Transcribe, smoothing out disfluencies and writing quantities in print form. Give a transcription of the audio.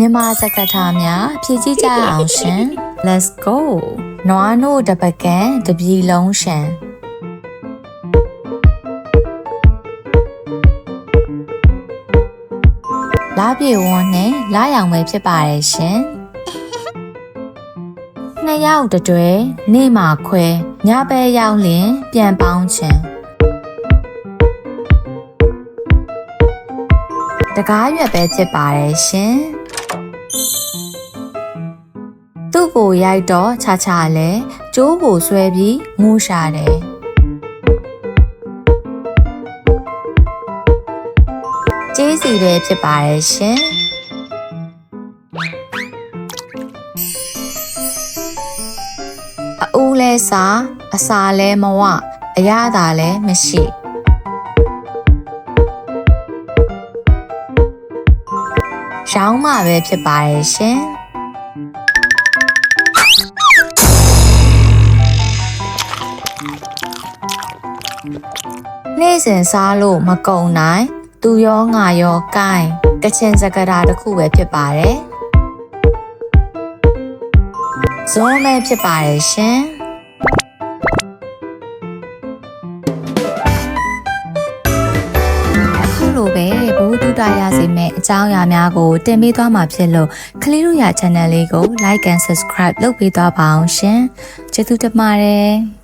မြန်မာစကားထားများဖြည့်ကြည့်ကြအောင်ရှင် Let's go နွားနို့တပကံတပြည်လုံးရှံလာပြေဝန်းနဲ့လာရောင်ပဲဖြစ်ပါတယ်ရှင်နှစ်ယောက်တတွဲနေ့မှာခွဲညပဲရောက်လင်ပြန်ပေါင်းချင်တကားရွက်ပဲဖြစ်ပါတယ်ရှင်သူ့ကိုရိုက်တော့ချာချာလဲကျိုးကိုဆွဲပြီးငိုးရှာတယ်ကျေးစီပဲဖြစ်ပါတယ်ရှင်အဦးလဲစားအစာလဲမဝအရသာလဲမရှိရောင်းမှပဲဖြစ်ပါတယ်ရှင်နေ့စဉ်စားလို့မကုန်နိုင်သူရောငါရောကိုင်းကချင်စကားဓာတ်တစ်ခုပဲဖြစ်ပါတယ်ဇွန်ပဲဖြစ်ပါတယ်ရှင်အခုလိုပဲဘုဒ္ဓတာရစီမဲ့အကြောင်းအရာများကိုတင်ပေးသွားမှာဖြစ်လို့ကလေးတို့ရ channel လေးကို like and subscribe လုပ်ပေးသွားပါအောင်ရှင်ကျေးဇူးတင်ပါတယ်